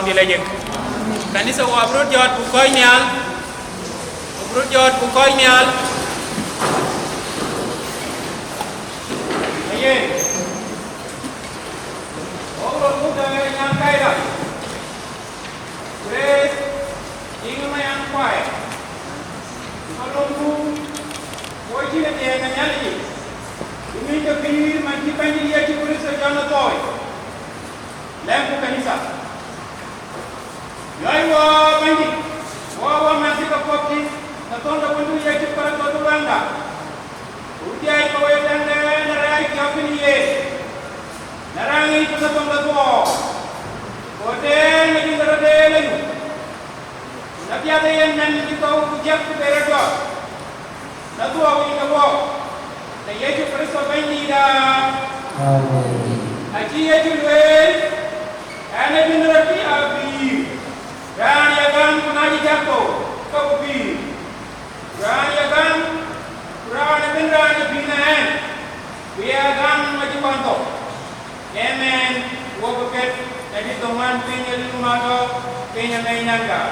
di la jëkk kanisa wo abrut jot bu koy ñaal aye obrut mu da ñaan kayda tres inga mayan kwae malongu wo ci la te nga ñal yi ini ke bir man ci bañ di ci police jana toy lempu kanisa yai wo bañ wo man ci ko kokki na ton da bundu ye ci para to to banda udiai ko ye dan na rai ki opini ye na rangi ko sa ton da to ko de na di dara de lañu na tiade yen nan ci ko bu jepp bere do na to wi na wo na yeju Kristo bainida aji yeju wel ane binrati abi dan yagan kunaji jakko kabubi dan yagan kurana binrani binan biagan majibanto amen wo buket edi toman penyel lumato penya mainanga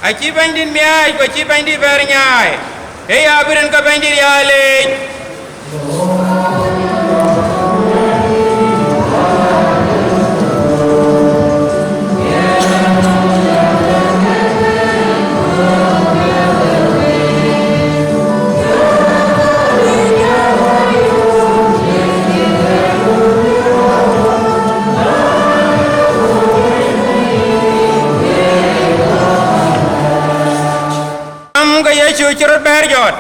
aci bandin miay ko ci bandi ber nyaay e ya biren ko bandi yale churut berjot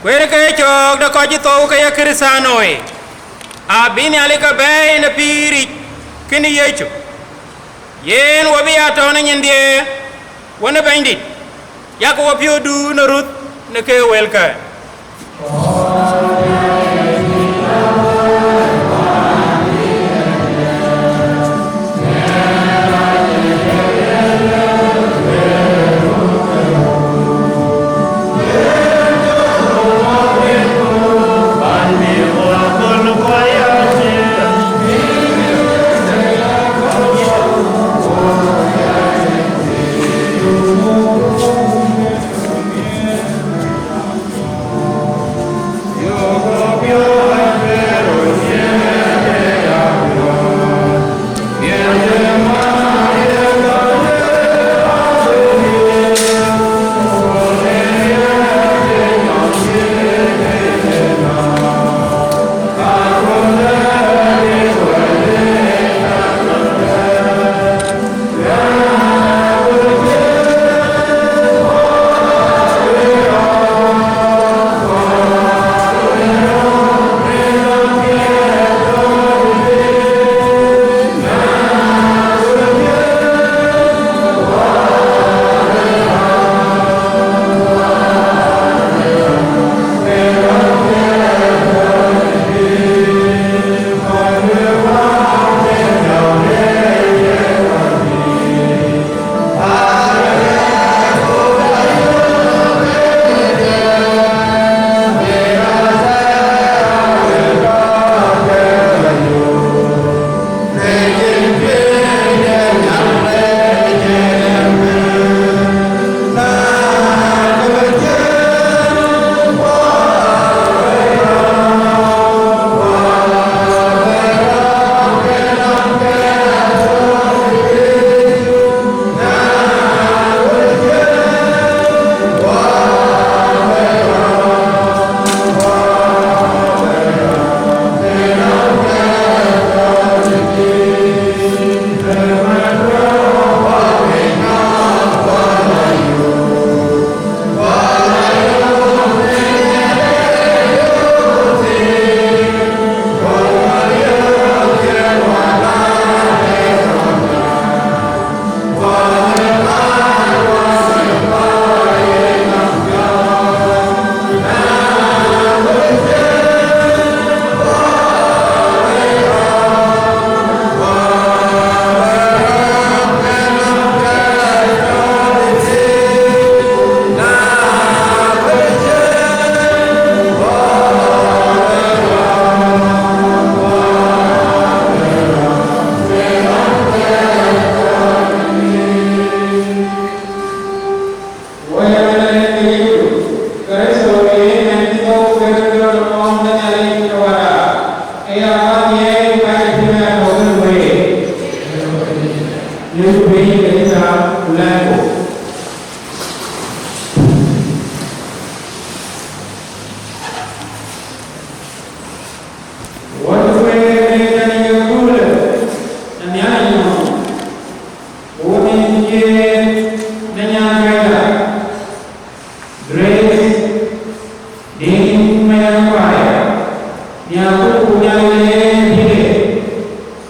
kwere ke chok da ko ji to ke krisanoi abini alika bay na piri kini yechu yen wobi ato na nyindie wona bandi yak wo piodu na rut na ke welka Grace Ding Mayapaya Nyaku Nyale Hide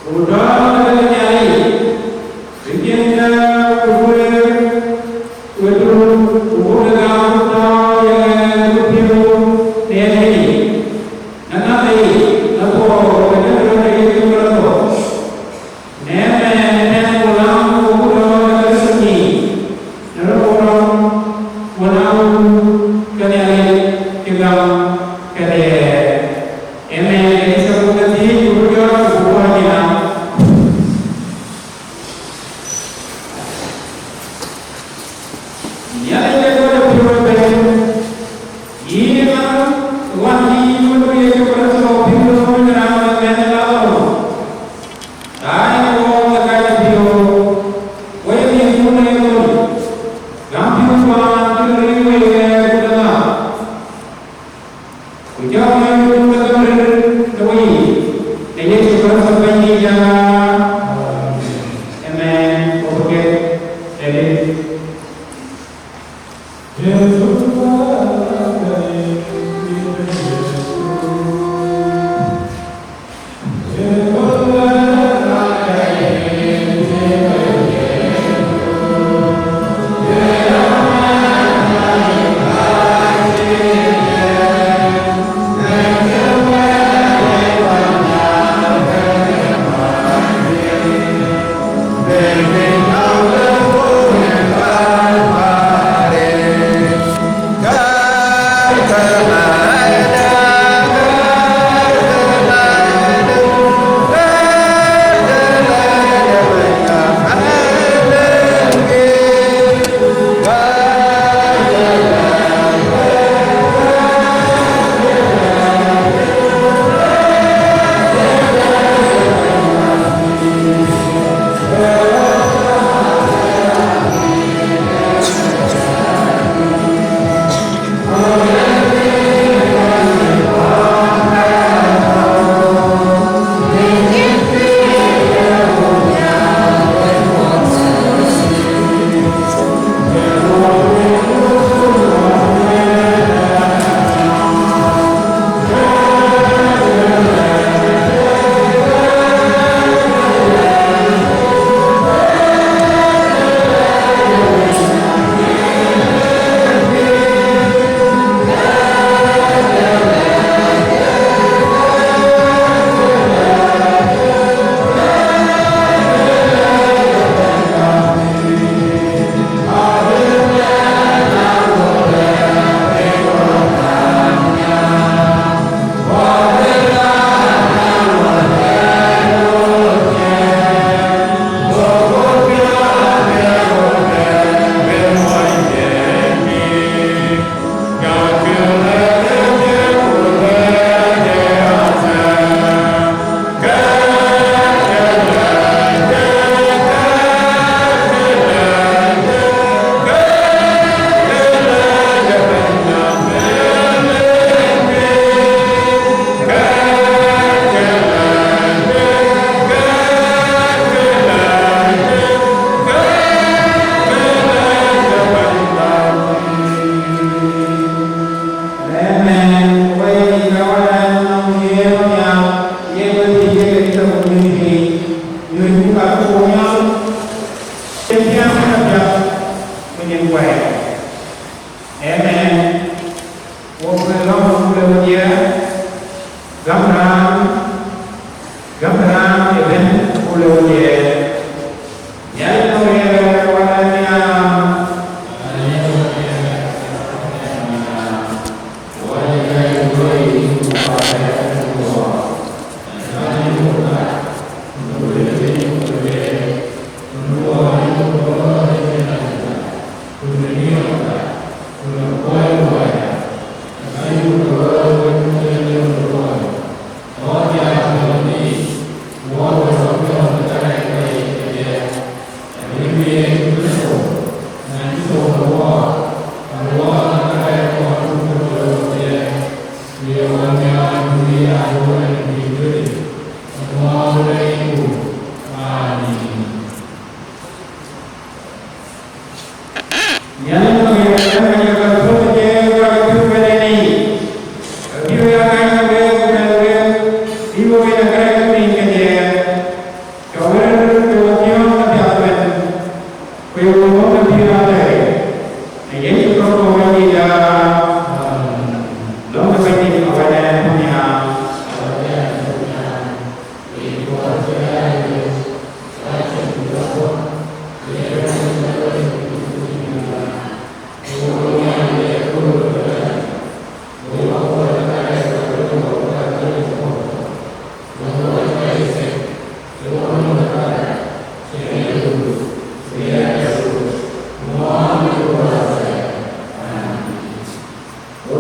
Udang Nyai Sejenda Kubur Kudu Kubur Gauta Yang Kudu Neni Nanai Napo Kenyara Itu Berlaku Neme Neme Ulang Kubur Keseni Narulang Ulang Kenyai Tinggal Kenyai Eme Isabukati Kubur Kubur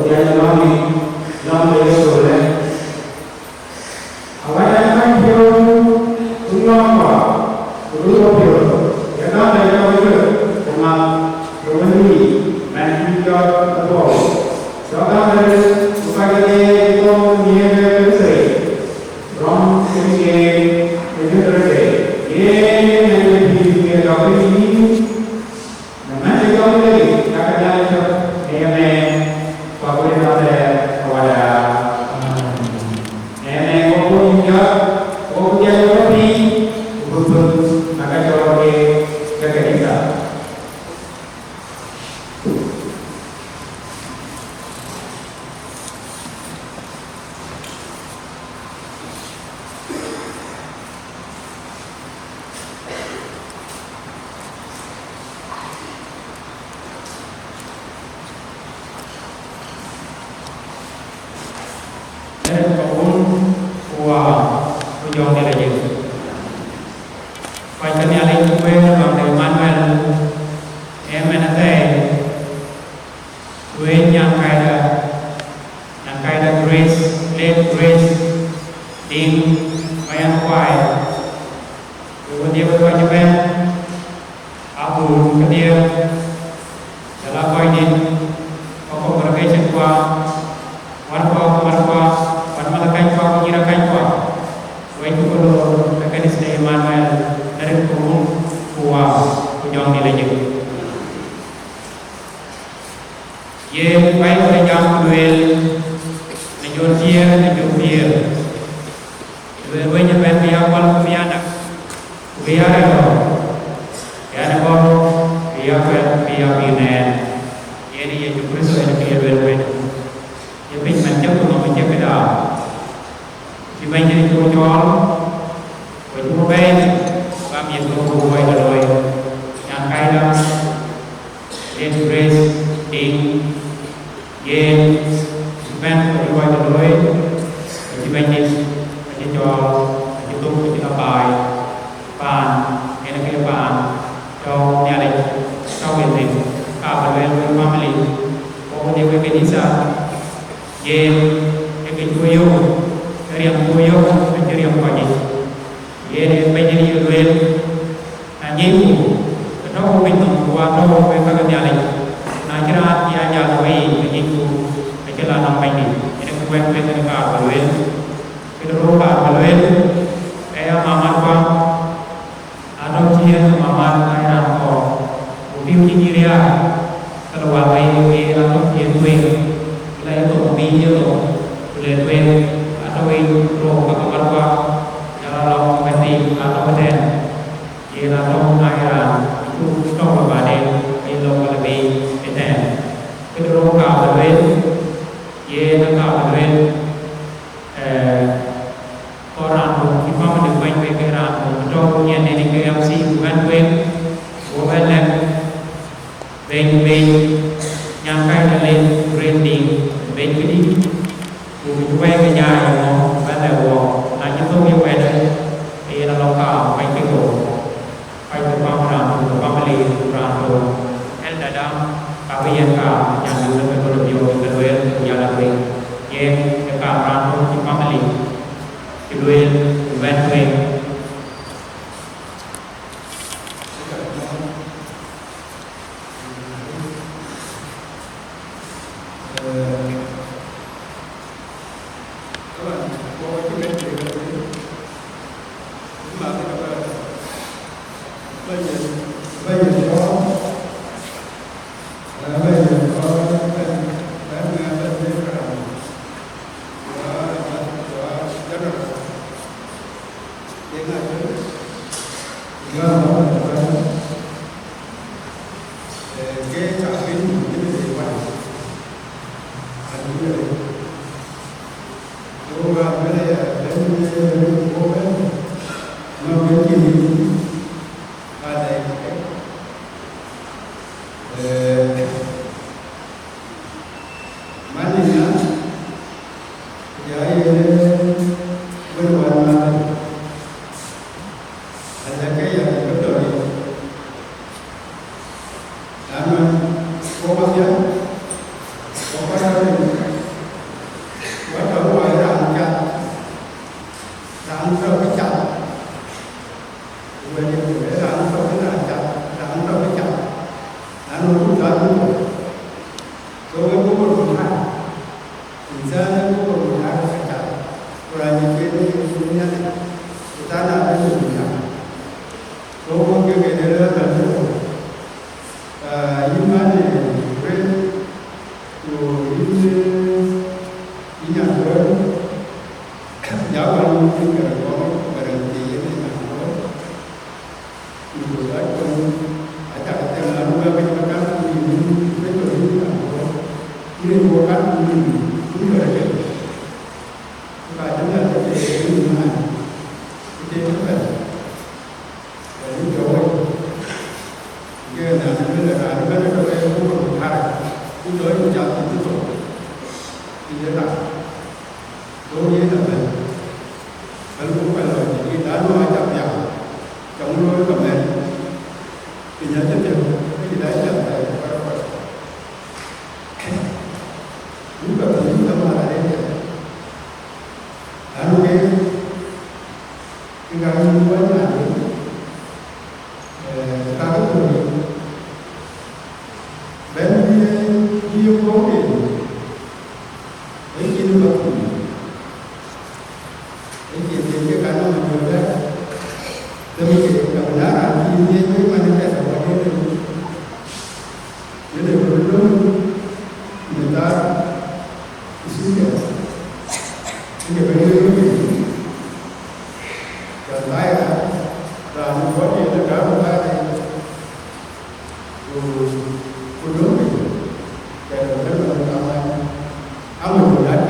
dia lagi boleh. Awak jangan dia tunggu dulu. Jangan dia boleh dengan ini nanti dia tahu. Jangan bukan dia itu dia sendiri. Rom sendiri itu terjadi. Nanti dia dapat ini. Nanti dia boleh akan jalan ini Pabrik ada kepada nenek kopi kopi betul akan jawab ke kita. Hujung dia lagi. Macam ni ada yang kue orang dari mana? Mana kue yang kaya grace, late grace, ding, bayang kuai. Kemudian berbaca ben, abu kemudian dalam kuai ni, pokok berbaca kuah, warna malakai kuah, kira kuah. Itu kalau mekanisme Emmanuel dari kumum kuah hujung nilai je. Ye baik sejam duel, nejur dia. Duelnya ben dia awal piana, dia binen. Jadi ye juga sudah dia duel. Ye pun macam tu macam beda. Di banyak itu jual, itu baik, kami itu buat doloi, yang kaya, late grace, ding, yen, spend itu buat doloi, di banyak jual, itu kita buy, pan, ini pan, jauh ni ada, jauh ini, kau berwel family, kau dia berkedisa, yen, berkejuyo. Yang koyo mencari yang pagi. Ia menjadi duel. Anjing, kenapa minum buat tahu mereka kerja lagi. Nak kira dia jalan way begitu. Kerja nampai ni. Ini kuat mereka duel. Kita roda duel. Mama apa? Ada dia mama ayah ko. Ubi uji dia. Kalau way atau dia duel. Lain tu video duel. Atau roh kekeluarga jalan long mati atau beden ia long akhiran itu tahu berbanding ilmu lebih beden kedua kau beden ia kau beden orang tu kita mendekat pikiran betul punya nenek KMC bukan bukan ben yang kaya dalam branding ben ini quay cái nhà nó ban đầu là chúng tôi yêu quen đấy thì là nó cả quanh cái cổ quanh cái bao ràng của family ràng đồ hay là đam cả bây giờ cả nhà mình nó phải có được nhiều cái đuôi nhà là mình nghe cái cả ràng đồ của family cái đuôi ven mình Gracias. Misalnya gua berusaha saja, orang ini punya kita nak punya. Kalau kita ada dalam iman ini, tu ini apa? Jangan mungkin kalau berhenti ini apa? Itu saja. Ada kata lalu bagi makan ini betul ini apa? Ini bukan ini. Ini ada. Bukan ada ini mana? Itu apa? Jadi jauh. Dia nak ada yang berharap. Itu yang jatuh itu. Tidak nak. Doi tak. Kalau bukan jadi lalu macam yang kamu kemarin penyakit yang tidak ada bukan begitu sama ada dia. Lalu tinggal membuatnya takut tu. Dan dia boleh ini betul. Ini karena menjual demi kebenaran ini mana kita sebagai itu. Jadi belum kita isunya ini berbeda. Dan saya dan buat dia kalau ada belum dan benar benar amat berarti saya kalau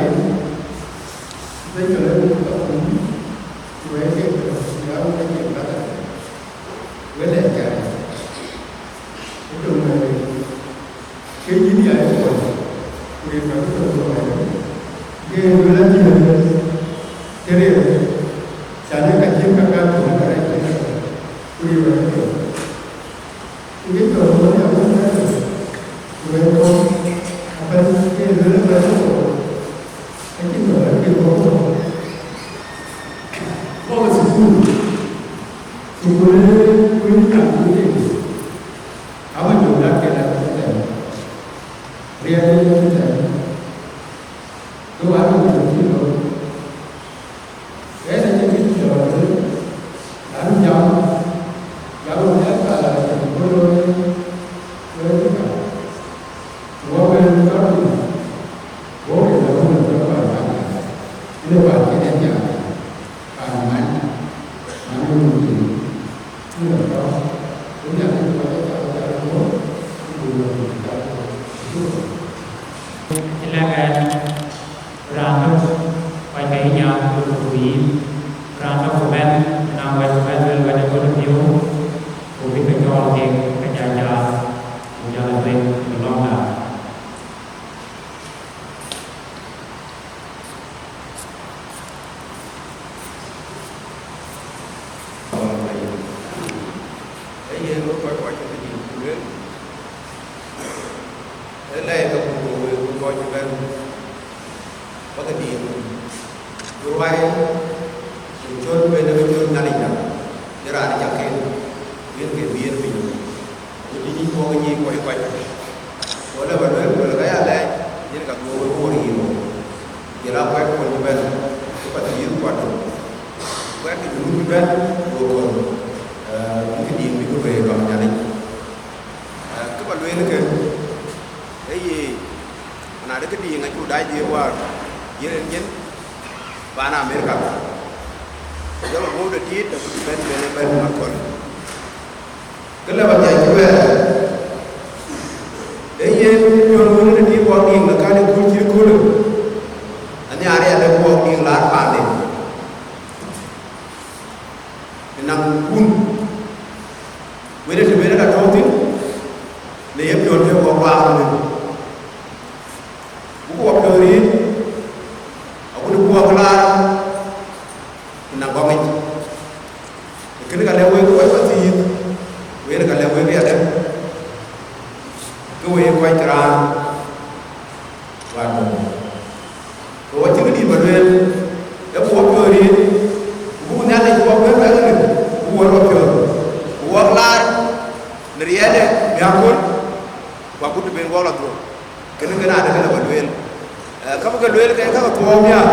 kamu ke luel ke ka ko ya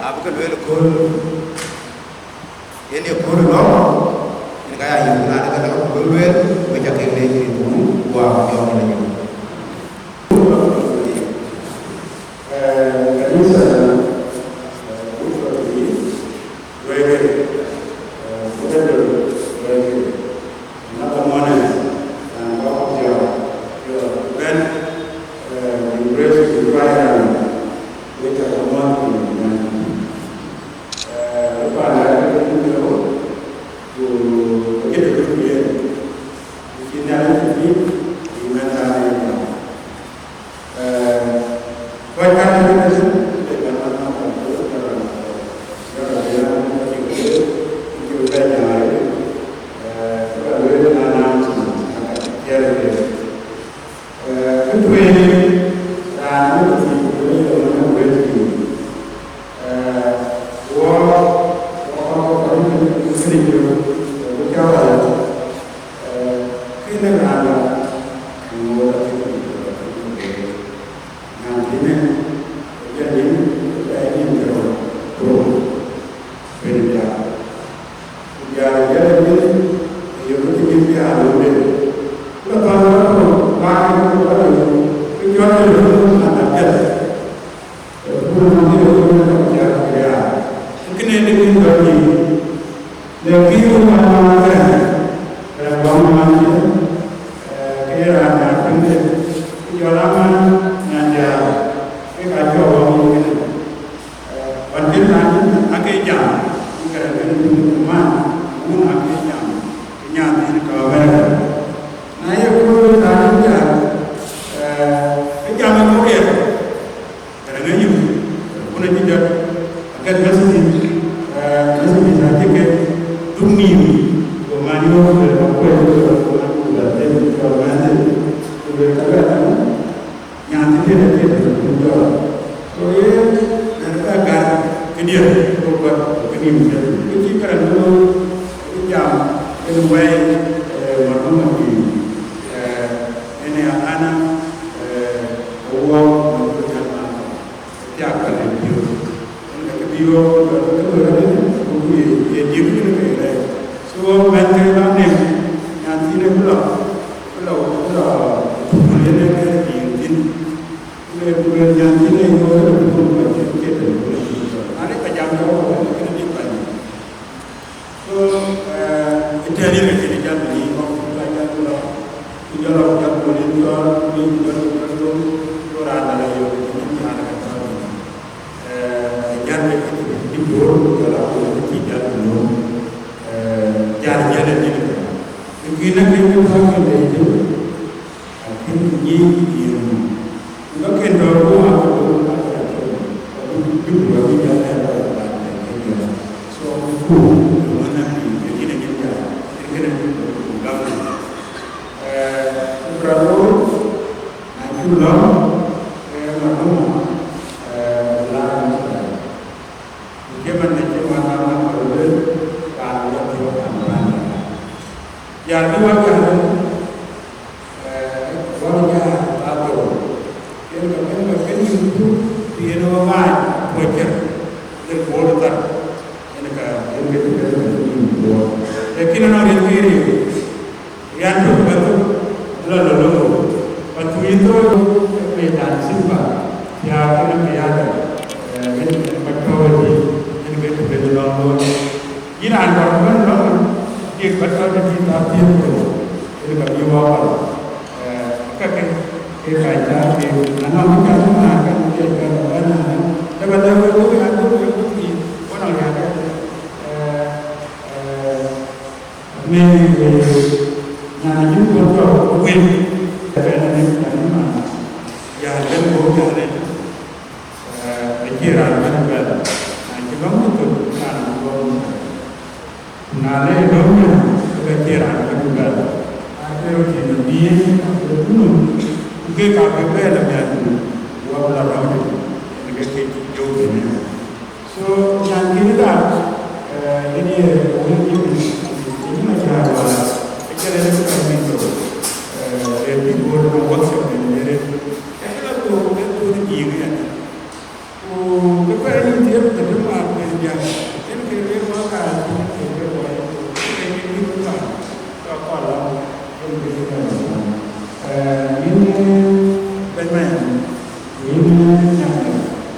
abu ke luel ko ini ko lo ini kaya yang ada ka ko luel ko ja ke le ni tu wa yo ni ni kanisa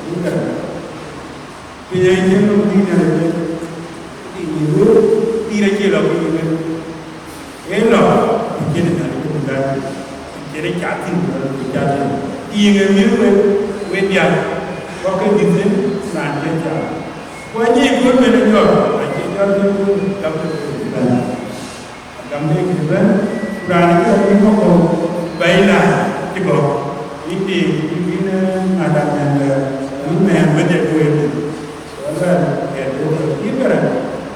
Bukan. Penyanyi mungkin ada ini tidak jelas begini. Elok begini dari kemudian jadi catin catin. Ingin miru media. Waktu itu nanti jam. Wajib pun menunjuk. Wajib itu dapat kemudian. Dapat kemudian berani kita mau bayar tiba. Ini ada yang lumayan banyak duit. Soalnya itu ibarat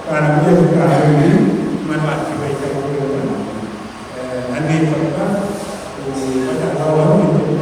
para pekerja ini manfaat kita itu. Anda apa? Ada lawan itu.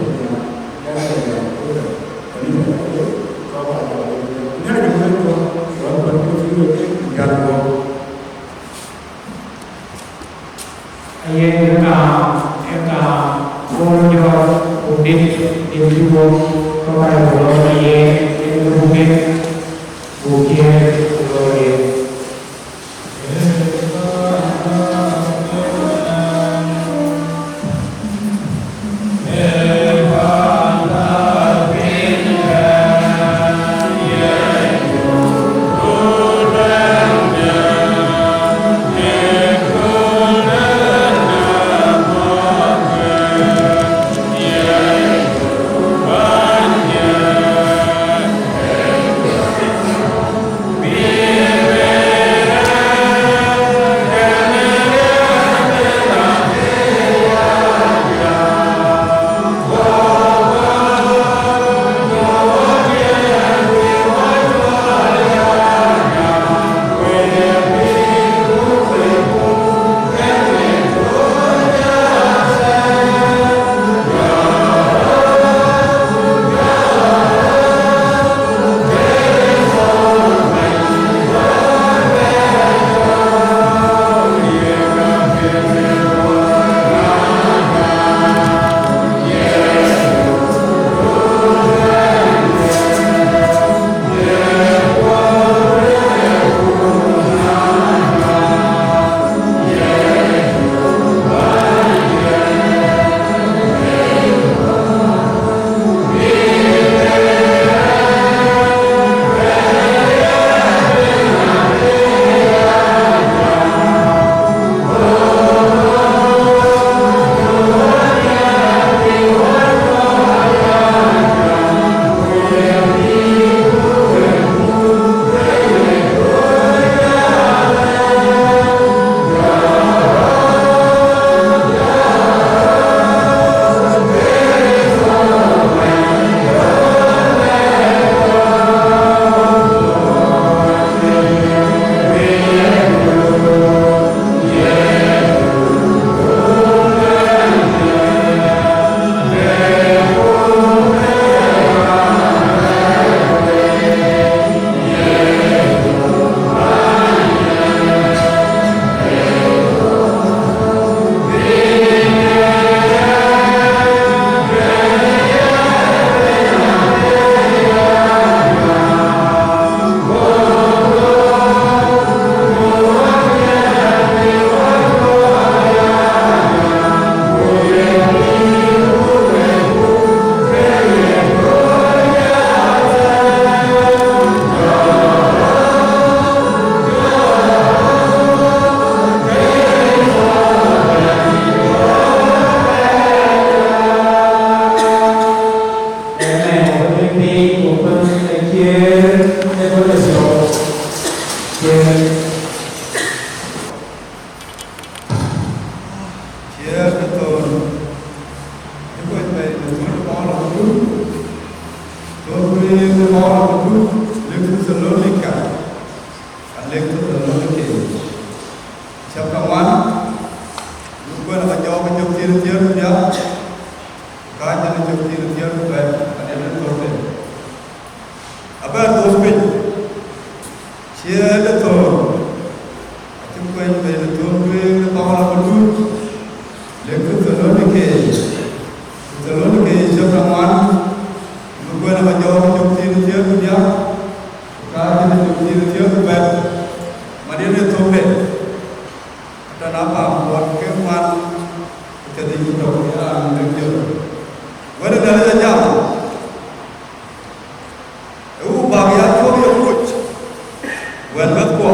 ban bat ko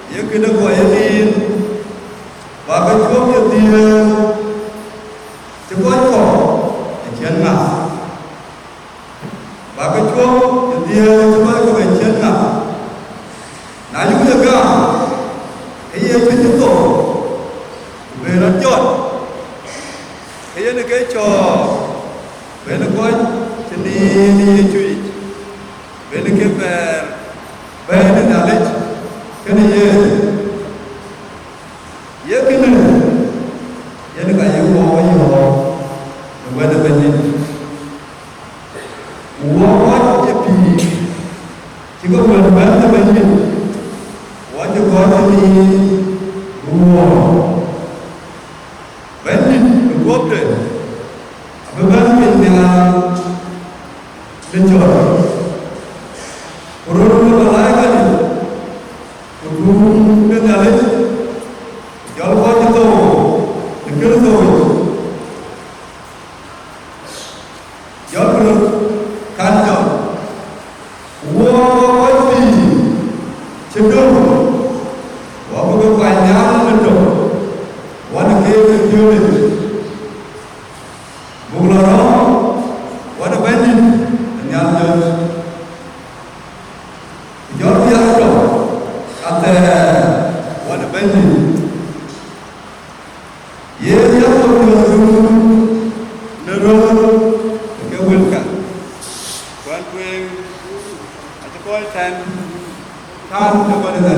ye kida ko ye ba ba ko ye dia te ko ko ye chen na ba ba ko ye dia te ko ko ye chen na yu ye ga ye chen to về nó chốt cái này cái trò về nó coi chân đi chui về nó cái về nó nào đấy cái này cái này cái nó cái yêu hồ về nó bên đi uang cái pi chỉ có mình bán nó bên đi uang cho con chân đi uang Bandit berkuasa, apabila dengan mencuri, orang berlain kali, orang berlain, jalan wajib tu, negara tu, jalan kantor, uang wajib, cenderung, uang berbanyak betul. One gave the unit. Muglarong, one abandoned, and the others. George Yastro, at one abandoned. Yes, Yastro, the road, the Gawilka. One wing, at the point time, time to go to the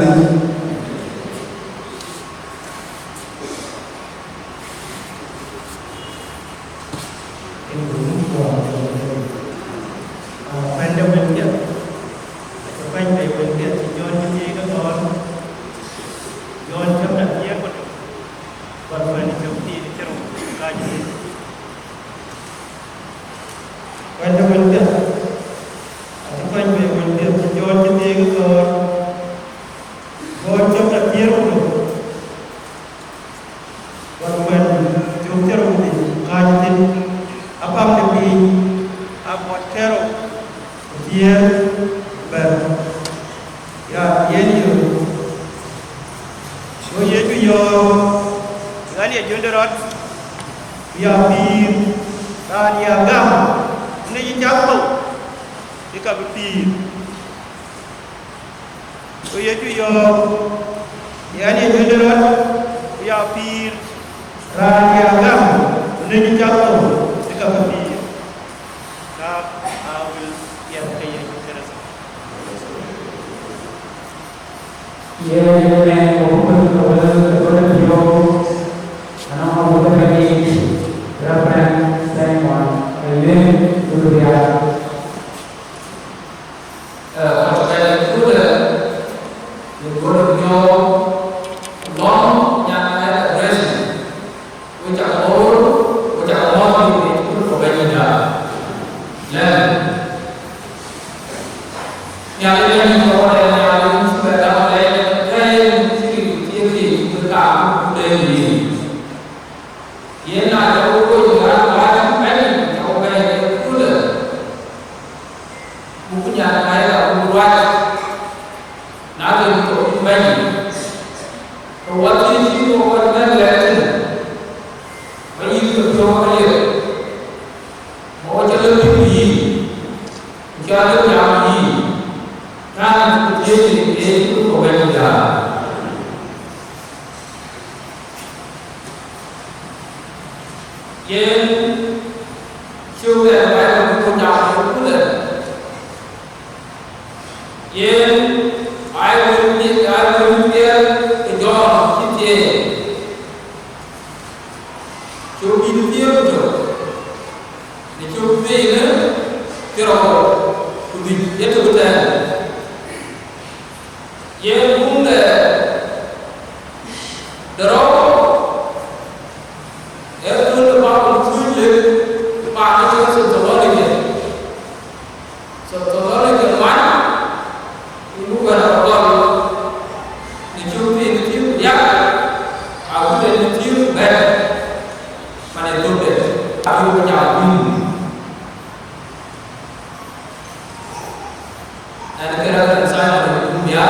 negara saya dunia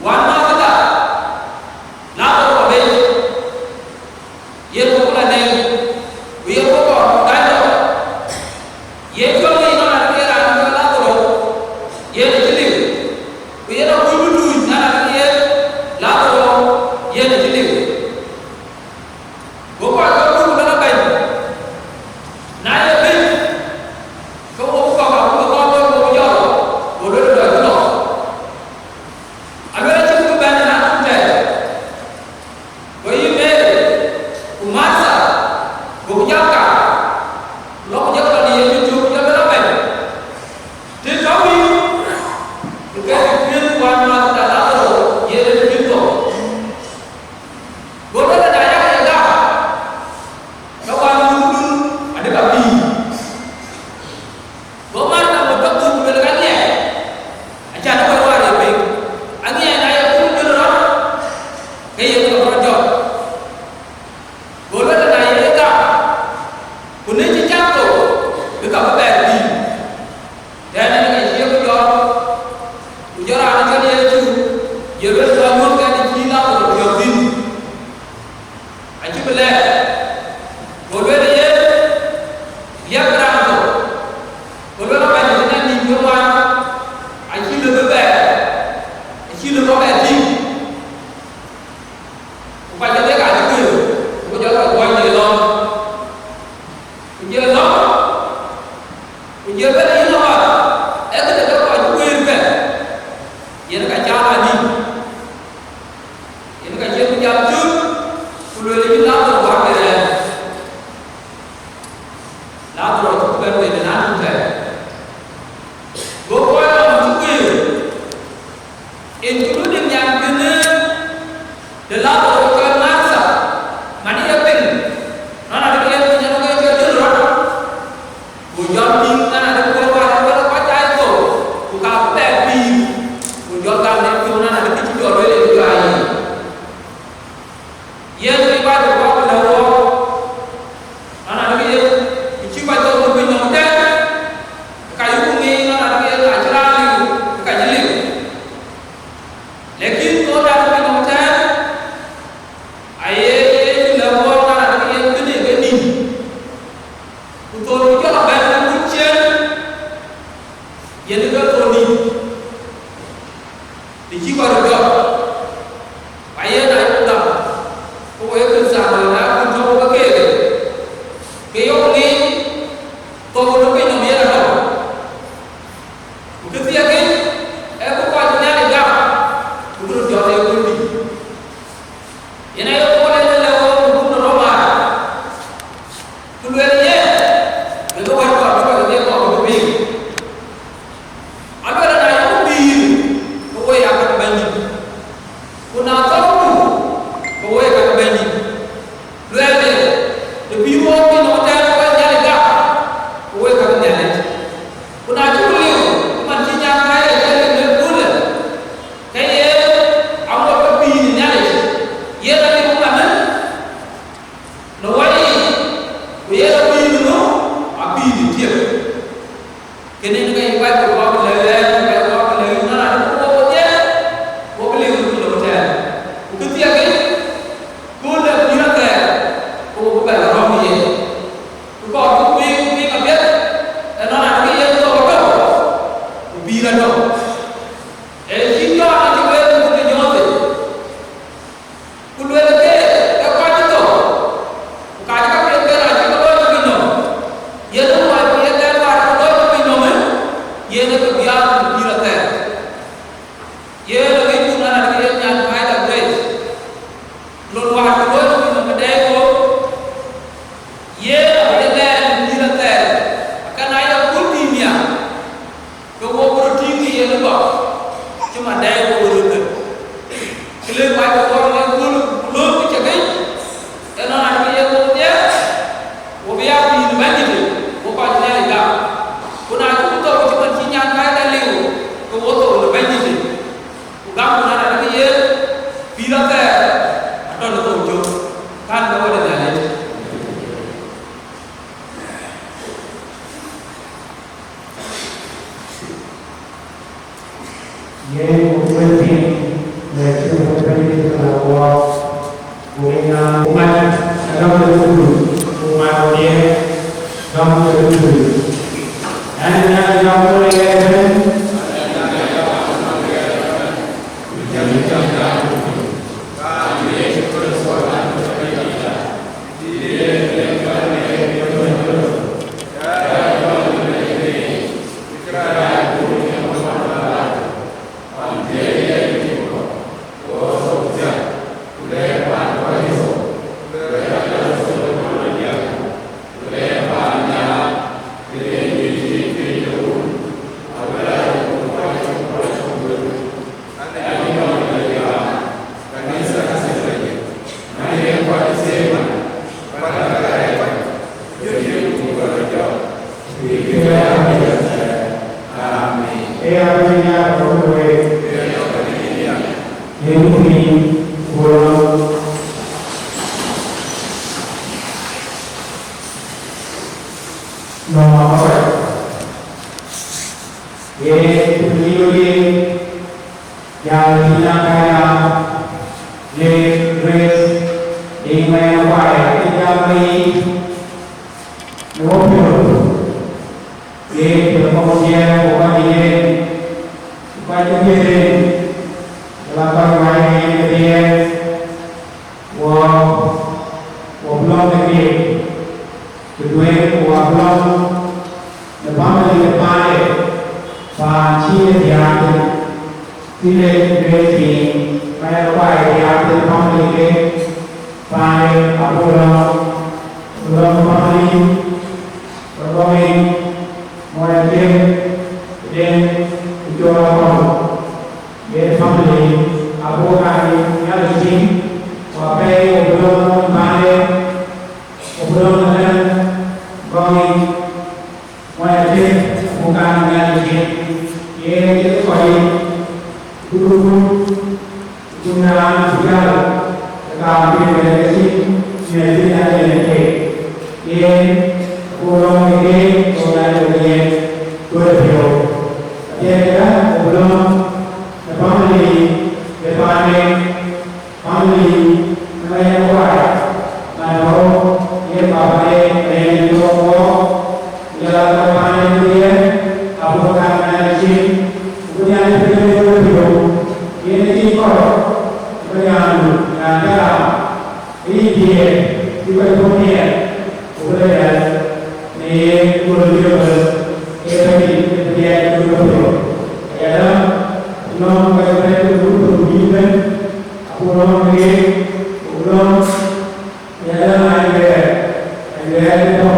One Sunnah juga kami berisi media yang ke orang ini orang ini berbeda. Jadi orang family mereka kuat. Lalu ia bapa yang juga ialah family dia apakah menjadi kemudian berbeda. Ini ini dia juga punya budaya ni budaya ini dia juga ya non berkaitan dengan hubungan orang ini orang ya ada itu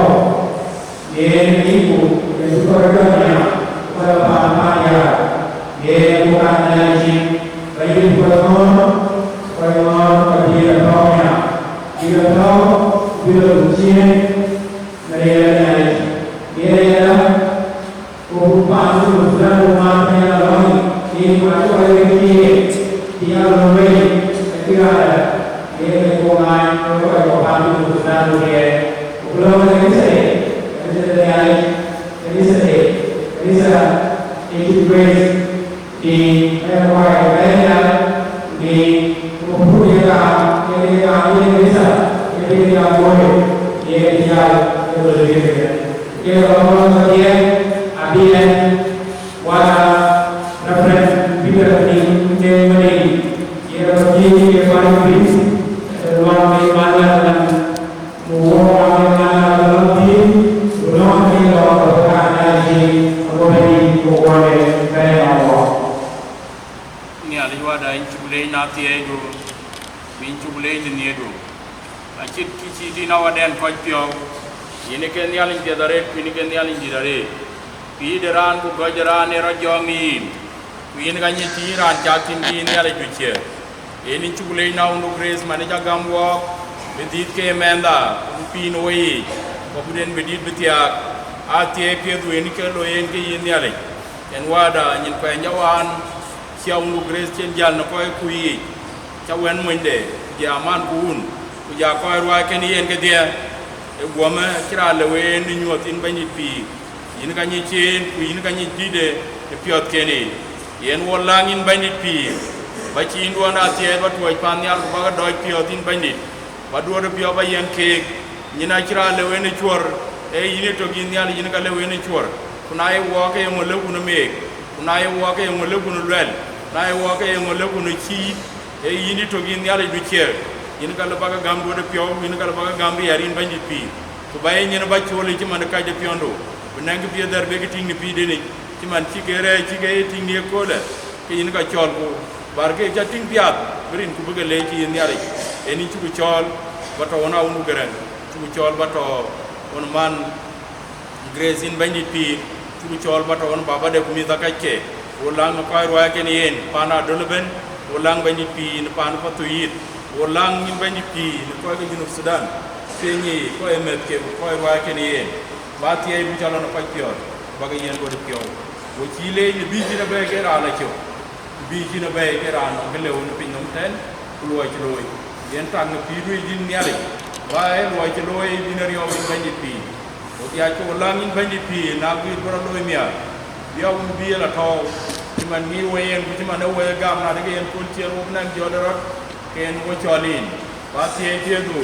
ini itu kerjanya pada apa ya dia bukan lagi bagi orang dia tahunya dia tahu bila ujian mereka dia kehidupan itu sudah rumahnya lagi ini masuk lagi dia lebih ketika dia kehidupan itu sudah dia belum lagi saya itu di di kemudian ini bisa dia boleh dia berbeda dia orang dia abian wala referensi bila di mana dia berdiri paling bis ruang mana dan ruang mana lebih ruang ini orang lagi boleh boleh berapa ni aliwa da inci bulai na tiye do inci bulai ni do a kit kici di na waden ko pio yene ken yalin de dare pini ken yalin di dare pi deran bu gojaran ne rajongi yene ganyi ti ran chatin di ne ale juche yene inci bulai na undu grace mane jagamwo bedit ke menda pi noi ko buden bedit betia a tie pie do yene ke lo yene ke yene ale en wada nyin ko nyawan siau nu grace chen jal na koy kuyi cha wen munde ya man kun ku ya koy rwa ken yen ke dia e goma kira le wen ni nyot in bani pi yin ka ni chen ku yin ka ni dide e piot keni yen wolang in bani pi ba chi ndo na tie ba toy pan yal ba ga doy piot in bani ba do do pio ba yen ke ni na kira le wen chwor e yin to gin yal yin ka le wen chwor kuna e wo ke mo le ku no me kuna e wo ke mo le ku no lel na e woke e ngole kuno chi e yini to gin yalla du cher yin kala baga gambo de pio yin kala baga gambi yarin bandi pi to baye nyina ba chole ci man ka de piondo benang bi dar be giting ni pi de ni ci man ci gere ci gay ting ni ko la ke yin ka chol ko barke ja ting piat berin ku bëgg le ci yin yalla e ni ci ku chol ba to wona wonu geren ci ku chol ba to on man grezin bandi pi ci ku chol ba to on baba de ku mi zakake ulang na koy roya ken yen pana dolben ulang bani pi ni pan patuit ulang ni bani pi ni koy ga junub sudan fenyi koy met ke koy roya ken yen ba tie bu jalo na koy pior ba ga yen go de pior wo ci le ni bi ci na be ke ra la ci bi ci na be ke ra no gele won pin nom ten lu wa ci loy yen tang pi du din nyale wa e lo ci loy binario bani pi o ya ci ulang ni bani pi na bi bro loy mia dia un bi la to man mi wayen bi man we gam na de yen kon tier wo nan jodoro ken wo cholin ba tie tie do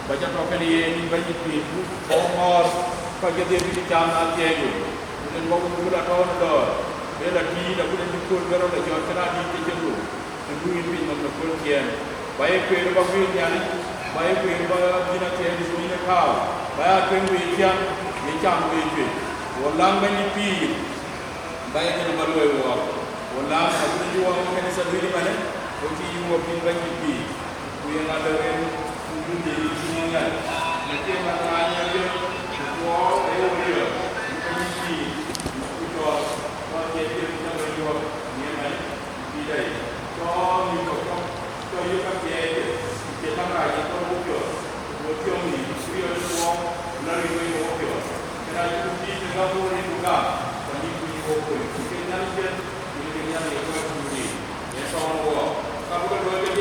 ba ja to kan yen ba ji pi ko mor ka ge de bi jam na tie do den mo ko la to do be la ti da bu den ko garo la jot kana di ti jendo en bu bi man ko tien ba e ko ba bi nyani ba e ko ba dina tie di ni ne ka ba ko wi tian ni cham wi ti wo lang ba ni pi baye ko ba loy wo wala ko ni wo ko ni sa bi mane ko ci yi wo pin ba ni bi ku ye na da ren ku ni de ci ni nga ne te ma ta nya ye ko e wo ye ko ni ci ku to ko te te na ba yo ni na bi dai ko ni ko yo ka ke ke ta ra ye ko wo yo ni bi yo ko na ri wo yo na ju ti ga bo ni ku ga ko ni ke na je ni ke ya ni ko ni e so ngo ka bu ko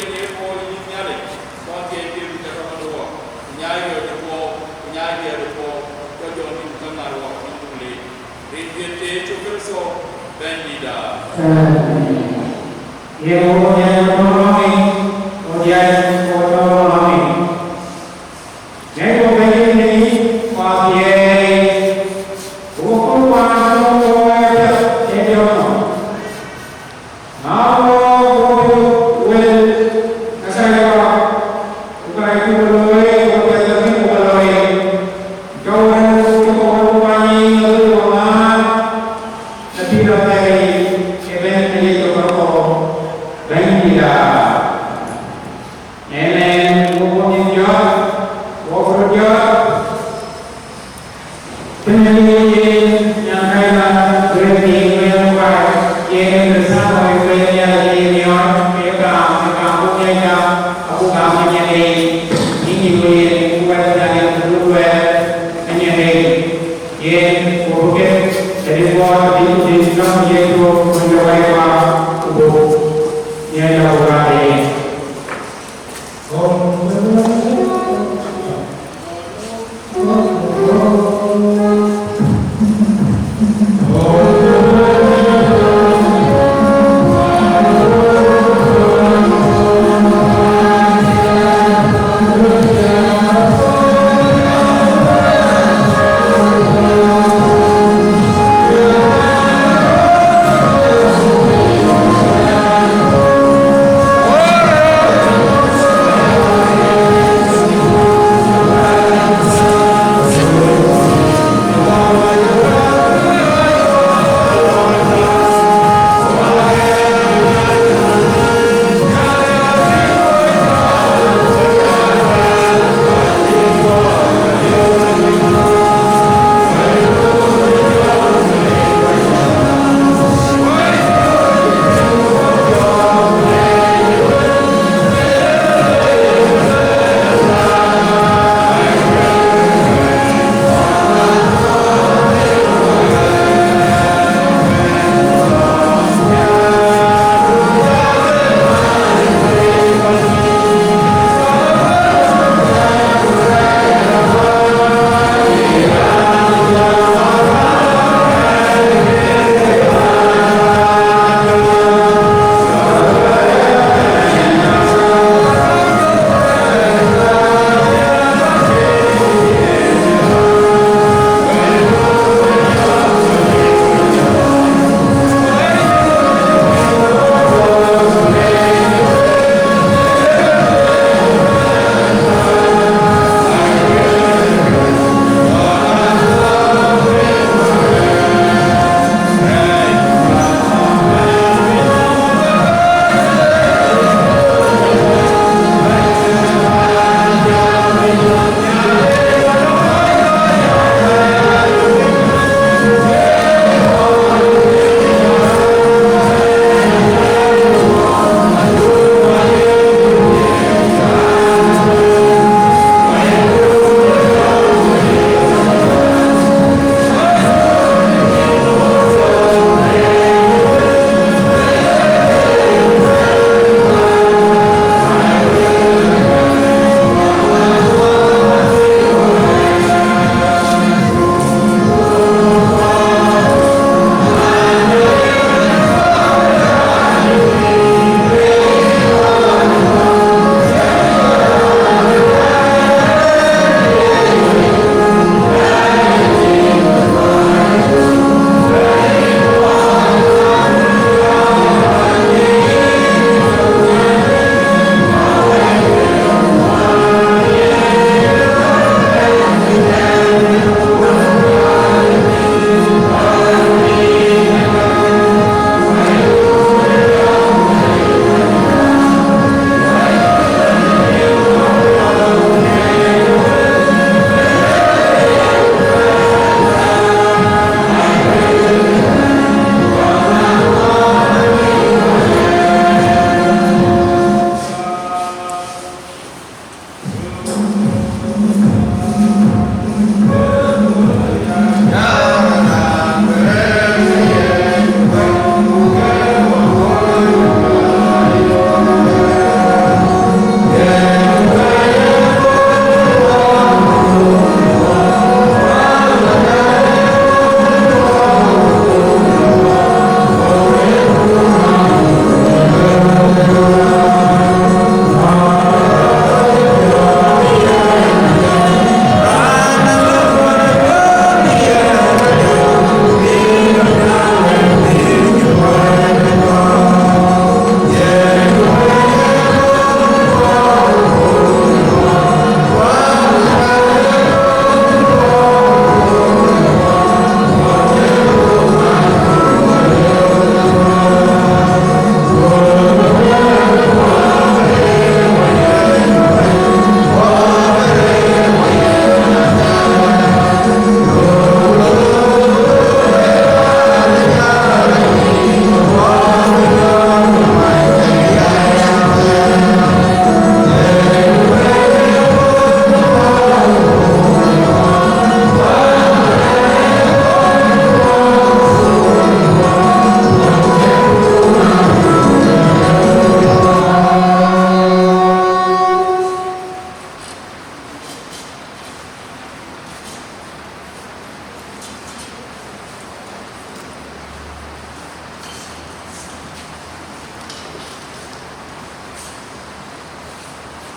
Yeah,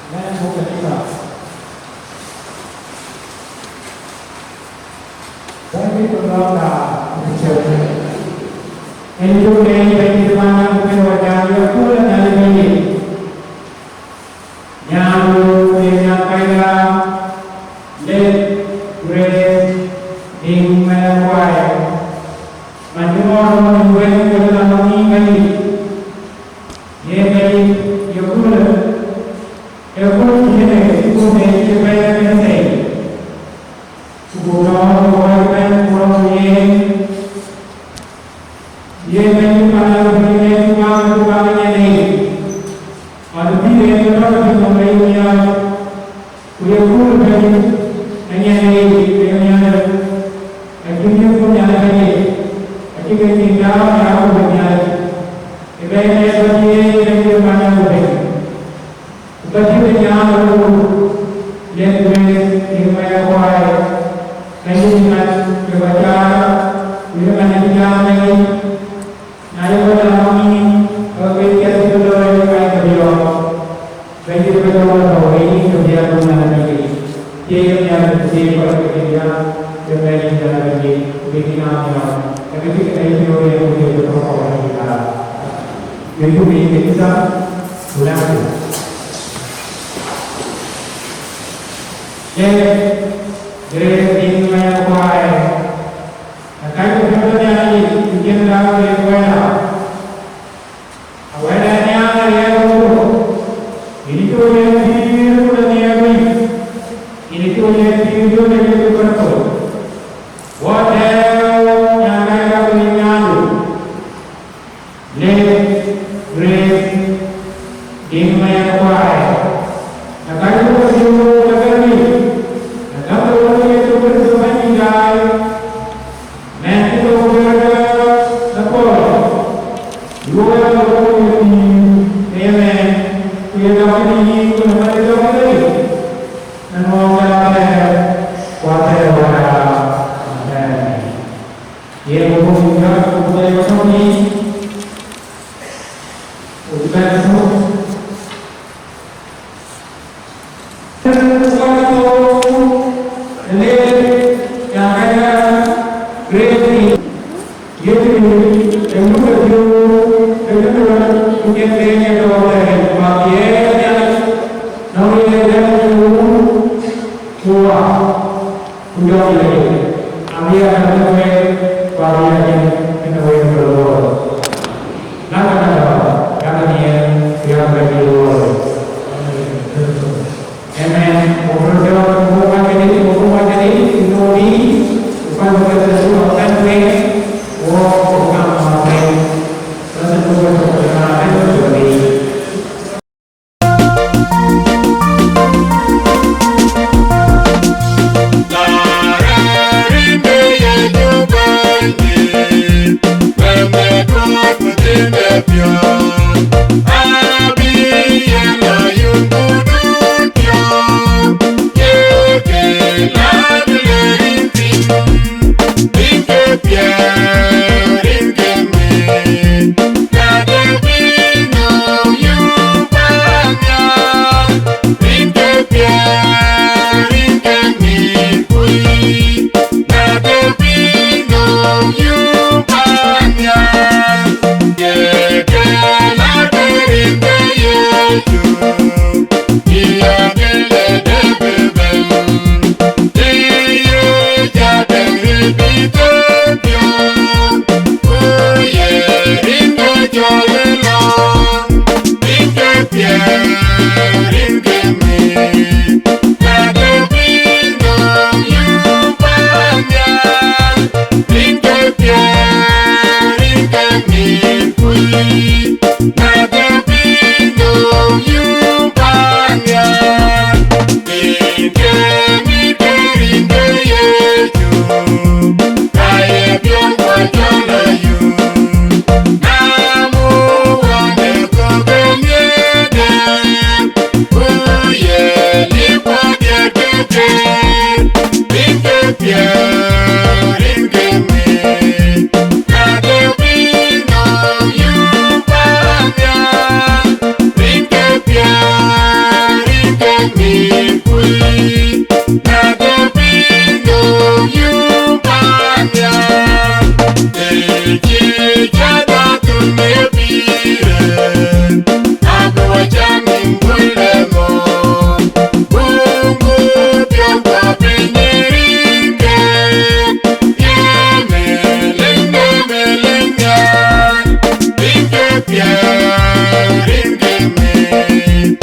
และทุกข์ที่Bagi pengelola usaha, itu dari mana mungkin wajah dia pun ada ini. Yang dengan kaya, let grace in my wife. Macam orang yang dalam ini, ye dari ye pun ini itu dari banyak ini. Kurang ये नहीं पाना है तुम्हारे नहीं और भी ये तो हमारे यहाँ ये फूल है नहीं है एक्चुअली को जाना है एक्चुअली क्या हो गया है ये तो ये पाना है तो ये यहाँ ये मैं को है नहीं ना के बच्चा ये मैंने क्या नहीं Ayo kami bekerja dulu dengan beliau. Bagi beliau ini kerja dengan ini. Dia yang bersifat kerja dengan lagi bikinannya. Tapi kita ini orang yang bekerja dengan kita. Itu kita ulang. Jadi ini yang kuai. Kalau kita ni kita nak berbuat. Not the Give me,